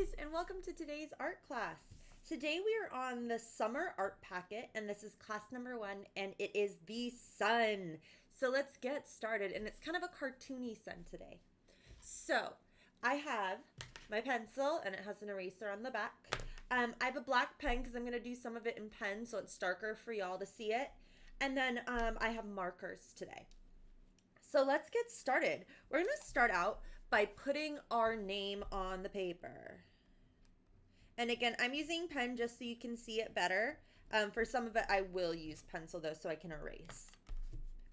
guys, and welcome to today's art class. Today we are on the summer art packet, and this is class number 1, and it is the sun. So let's get started, and it's kind of a cartoony sun today. So I have my pencil, and it has an eraser on the back. I have a black pen because I'm going to do some of it in pen, so it's darker for y'all to see it. And then I have markers today. So let's get started. We're going to start out by putting our name on the paper. And again, I'm using pen just so you can see it better. For some of it, I will use pencil though, so I can erase.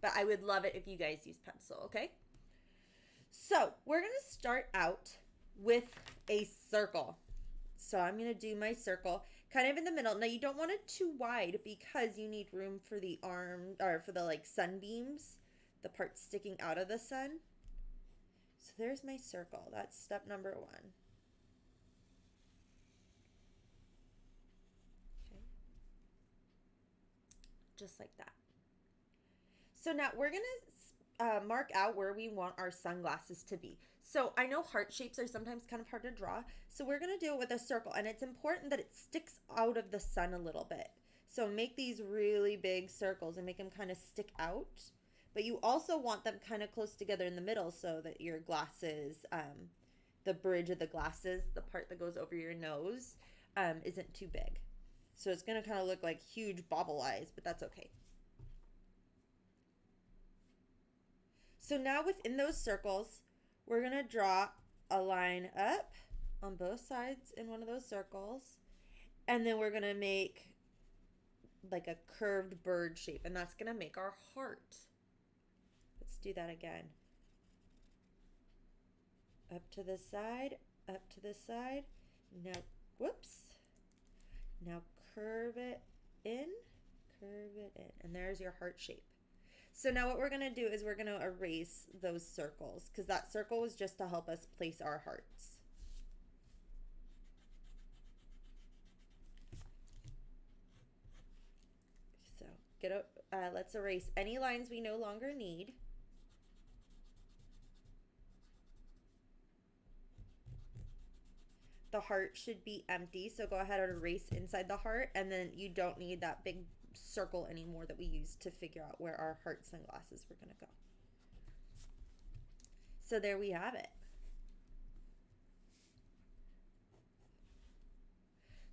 But I would love it if you guys use pencil, okay? So we're going to start out with a circle. So I'm going to do my circle kind of in the middle. Now you don't want it too wide because you need room for the arm or for the like sunbeams, the part sticking out of the sun. So there's my circle. That's step number 1. Okay. Just like that. So now we're going to mark out where we want our sunglasses to be. So I know heart shapes are sometimes kind of hard to draw. So we're going to do it with a circle. And it's important that it sticks out of the sun a little bit. So make these really big circles and make them kind of stick out. But you also want them kind of close together in the middle so that your glasses, the bridge of the glasses, the part that goes over your nose, isn't too big. So it's going to kind of look like huge bobble eyes, but that's okay. So now within those circles, we're going to draw a line up on both sides in one of those circles. And then we're going to make like a curved bird shape, and that's going to make our heart. Let's do that again. Up to the side, up to the side. Now, whoops. Now curve it in, and there's your heart shape. So now what we're going to do is we're going to erase those circles because that circle was just to help us place our hearts. So let's erase any lines we no longer need. The heart should be empty, so go ahead and erase inside the heart, and then you don't need that big circle anymore that we used to figure out where our heart sunglasses were going to go. So there we have it.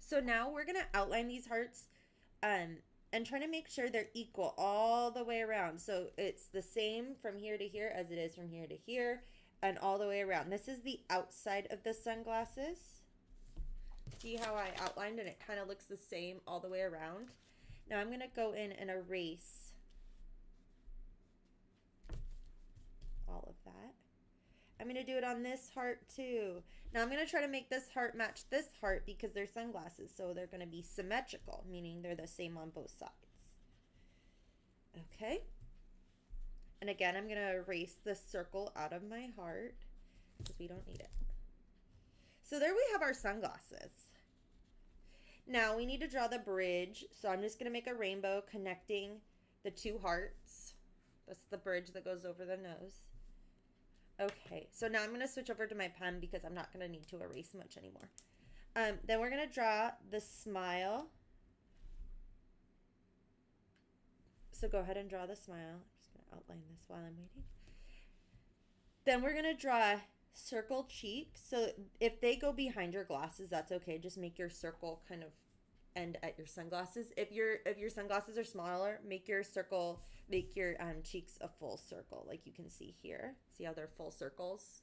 So now we're going to outline these hearts and try to make sure they're equal all the way around. So it's the same from here to here as it is from here to here and all the way around. This is the outside of the sunglasses. See how I outlined and it kind of looks the same all the way around? Now I'm going to go in and erase all of that. I'm going to do it on this heart too. Now I'm going to try to make this heart match this heart because they're sunglasses, so they're going to be symmetrical, meaning they're the same on both sides. Okay. And again, I'm going to erase the circle out of my heart because we don't need it. So there we have our sunglasses. Now we need to draw the bridge. So I'm just going to make a rainbow connecting the two hearts. That's the bridge that goes over the nose. Okay, so now I'm going to switch over to my pen because I'm not going to need to erase much anymore. Then we're going to draw the smile. So go ahead and draw the smile. I'm just going to outline this while I'm waiting. Then we're going to draw circle cheeks. So if they go behind your glasses, that's okay. Just make your circle kind of end at your sunglasses. If your sunglasses are smaller, make your cheeks a full circle like you can see here. See how they're full circles?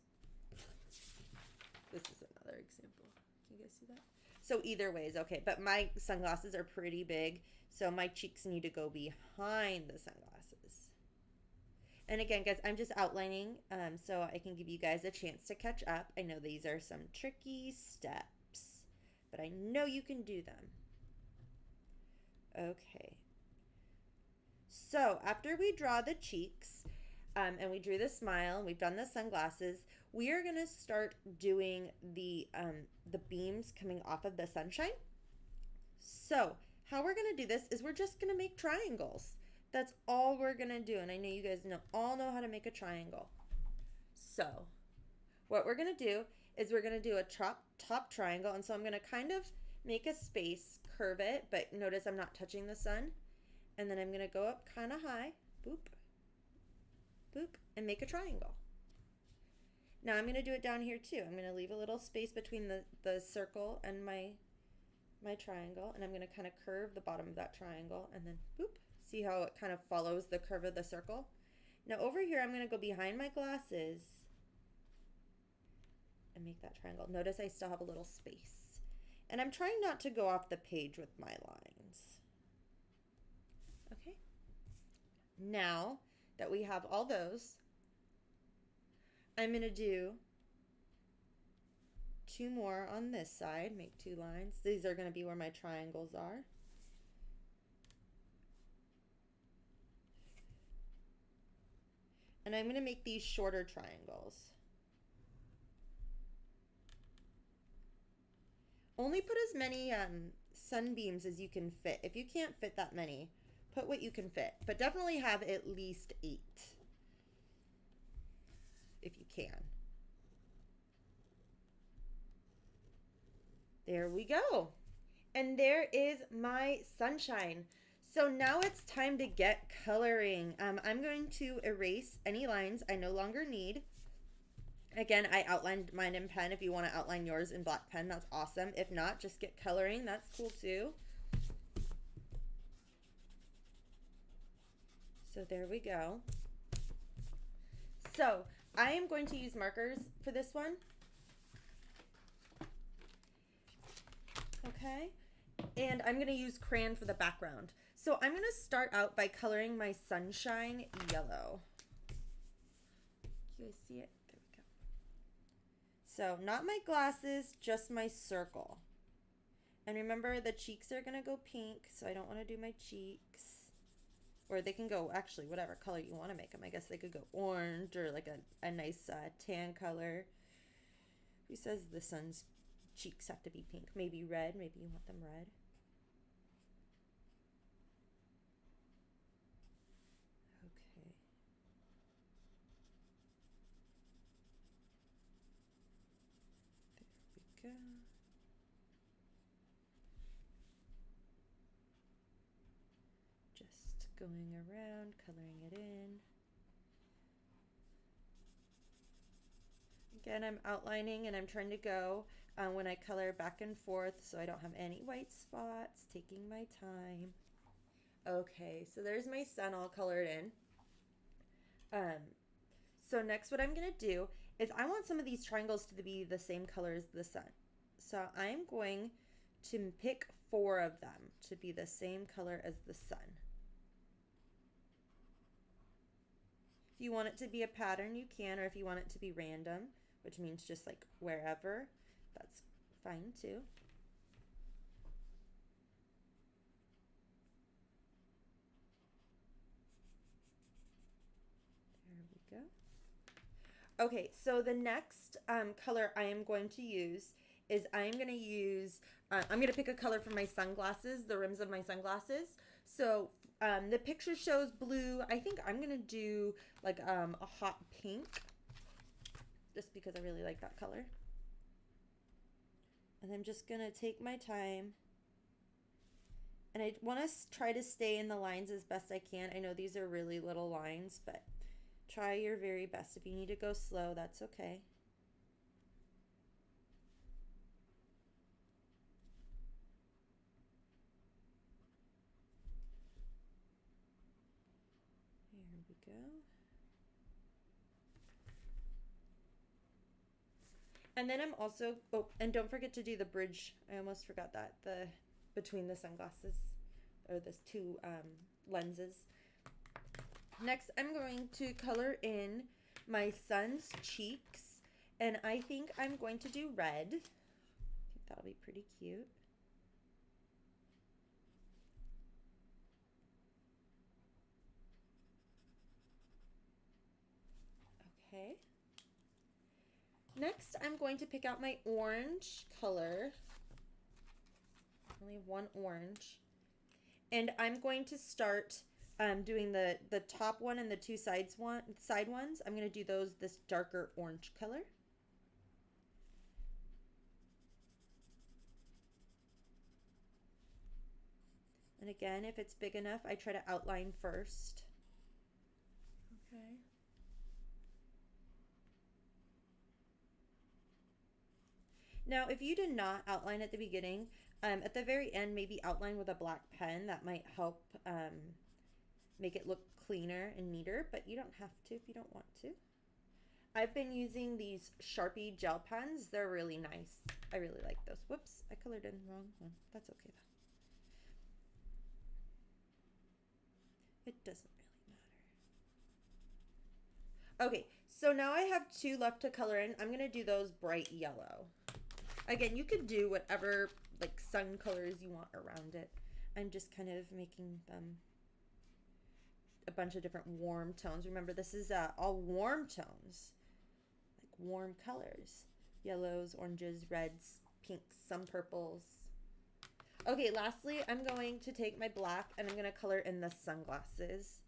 This is another example. Can you guys see that? So either way is okay, but my sunglasses are pretty big, so my cheeks need to go behind the sunglasses. And again, guys, I'm just outlining so I can give you guys a chance to catch up. I know these are some tricky steps, but I know you can do them. Okay. So after we draw the cheeks and we drew the smile and we've done the sunglasses, we are going to start doing the beams coming off of the sunshine. So how we're going to do this is we're just going to make triangles. That's all we're going to do. And I know you guys all know how to make a triangle. So what we're going to do is we're going to do a top triangle. And so I'm going to kind of make a space, curve it, but notice I'm not touching the sun. And then I'm going to go up kind of high, boop, boop, and make a triangle. Now I'm going to do it down here too. I'm going to leave a little space between the circle and my triangle, and I'm going to kind of curve the bottom of that triangle, and then boop. See how it kind of follows the curve of the circle? Now over here I'm going to go behind my glasses and make that triangle. Notice I still have a little space. And I'm trying not to go off the page with my lines. Okay. Now that we have all those, I'm going to do 2 more on this side, make 2 lines. These are going to be where my triangles are. And I'm going to make these shorter triangles. Only put as many sunbeams as you can fit. If you can't fit that many, put what you can fit. But definitely have at least 8 if you can. There we go. And there is my sunshine. So now it's time to get coloring. I'm going to erase any lines I no longer need. Again, I outlined mine in pen. If you want to outline yours in black pen, that's awesome. If not, just get coloring. That's cool too. So there we go. So I am going to use markers for this one. Okay. And I'm going to use crayon for the background. So I'm going to start out by coloring my sunshine yellow. You guys see it? There we go. So not my glasses, just my circle. And remember, the cheeks are going to go pink, so I don't want to do my cheeks. Or they can go, actually, whatever color you want to make them. I guess they could go orange or like a nice tan color. Who says the sun's cheeks have to be pink? Maybe red. Maybe you want them red. Okay. There we go. Just going around, coloring it in. Again, I'm outlining and I'm trying to go when I color back and forth so I don't have any white spots, taking my time. Okay, so there's my sun all colored in. So next what I'm going to do is I want some of these triangles to be the same color as the sun. So I'm going to pick 4 of them to be the same color as the sun. If you want it to be a pattern, you can, or if you want it to be random, which means just like wherever, that's fine too. There we go. Okay, so the next color I am going to use is I'm going to pick a color for my sunglasses, the rims of my sunglasses. So the picture shows blue. I think I'm going to do like a hot pink, just because I really like that color. And I'm just going to take my time. And I want to try to stay in the lines as best I can. I know these are really little lines, but try your very best. If you need to go slow, that's okay. Here we go. And then I'm also, oh, and don't forget to do the bridge. I almost forgot that, between the sunglasses, or the 2 lenses. Next, I'm going to color in my sun's cheeks, and I think I'm going to do red. I think that'll be pretty cute. Okay. Next, I'm going to pick out my orange color. Only 1 orange. And I'm going to start doing the top one and the 2 side ones. I'm going to do those this darker orange color. And again, if it's big enough, I try to outline first. Okay. Now, if you did not outline at the beginning, at the very end, maybe outline with a black pen. That might help make it look cleaner and neater, but you don't have to if you don't want to. I've been using these Sharpie gel pens. They're really nice. I really like those. Whoops, I colored in the wrong one. That's okay though. It doesn't really matter. Okay, so now I have 2 left to color in. I'm gonna do those bright yellow. Again, you could do whatever like sun colors you want around it. I'm just kind of making them a bunch of different warm tones. Remember, this is all warm tones, like warm colors. Yellows, oranges, reds, pinks, some purples. Okay, lastly, I'm going to take my black and I'm going to color in the sunglasses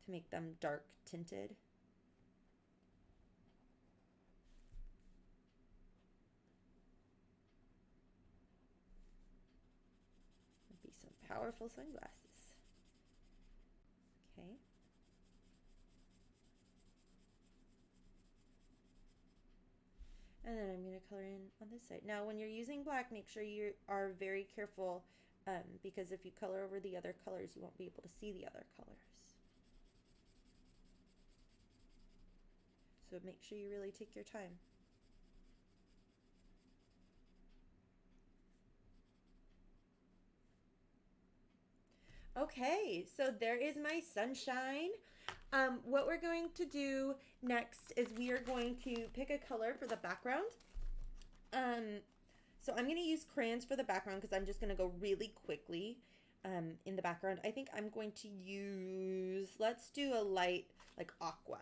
to make them dark tinted. Be some powerful sunglasses. Okay. And then I'm going to color in on this side. Now, when you're using black, make sure you are very careful because if you color over the other colors, you won't be able to see the other colors. So make sure you really take your time. Okay, so there is my sunshine. What we're going to do next is we are going to pick a color for the background. So I'm going to use crayons for the background because I'm just going to go really quickly in the background. I think I'm going to use, let's do a light like aqua.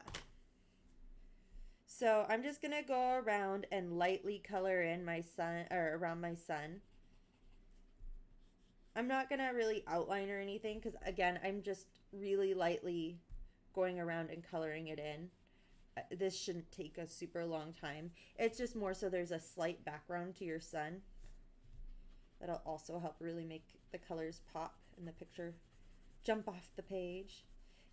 So I'm just going to go around and lightly color in my sun, or around my sun. I'm not going to really outline or anything because, again, I'm just really lightly going around and coloring it in. This shouldn't take a super long time. It's just more so there's a slight background to your sun. That'll also help really make the colors pop and the picture jump off the page.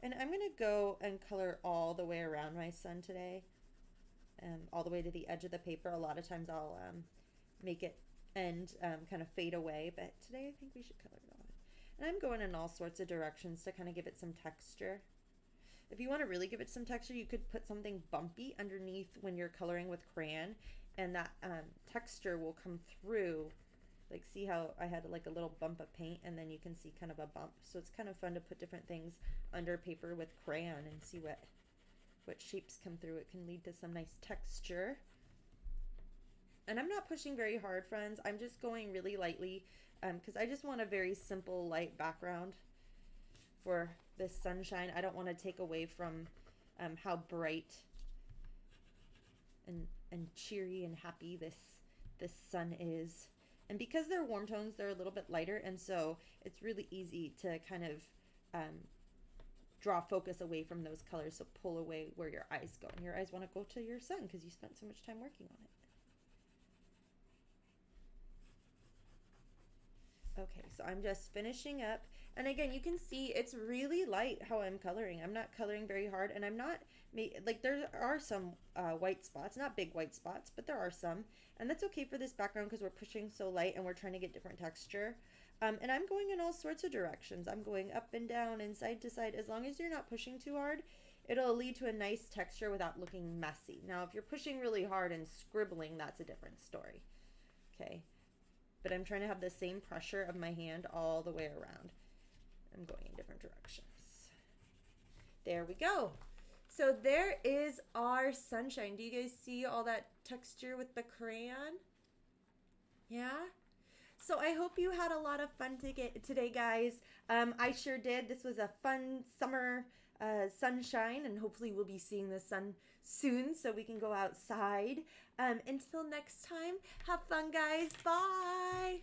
And I'm going to go and color all the way around my sun today. All the way to the edge of the paper. A lot of times I'll make it and kind of fade away, but today I think we should color it all in. And I'm going in all sorts of directions to kind of give it some texture. If you want to really give it some texture, you could put something bumpy underneath when you're coloring with crayon, and that texture will come through. Like, see how I had like a little bump of paint, and then you can see kind of a bump. So it's kind of fun to put different things under paper with crayon and see what shapes come through. It can lead to some nice texture. And I'm not pushing very hard, friends. I'm just going really lightly because I just want a very simple light background for this sunshine. I don't want to take away from how bright and cheery and happy this sun is. And because they're warm tones, they're a little bit lighter, and so it's really easy to kind of draw focus away from those colors. So pull away where your eyes go, and your eyes want to go to your sun because you spent so much time working on it. Okay, so I'm just finishing up. And again, you can see it's really light how I'm coloring. I'm not coloring very hard, and I'm not, like, there are some white spots, not big white spots, but there are some. And that's okay for this background because we're pushing so light and we're trying to get different texture. And I'm going in all sorts of directions. I'm going up and down and side to side. As long as you're not pushing too hard, it'll lead to a nice texture without looking messy. Now, if you're pushing really hard and scribbling, that's a different story. Okay. But I'm trying to have the same pressure of my hand all the way around. I'm going in different directions. There we go. So there is our sunshine. Do you guys see all that texture with the crayon? Yeah? So I hope you had a lot of fun today, guys. I sure did. This was a fun summer sunshine, and hopefully we'll be seeing the sun soon so we can go outside. Until next time, have fun, guys. Bye.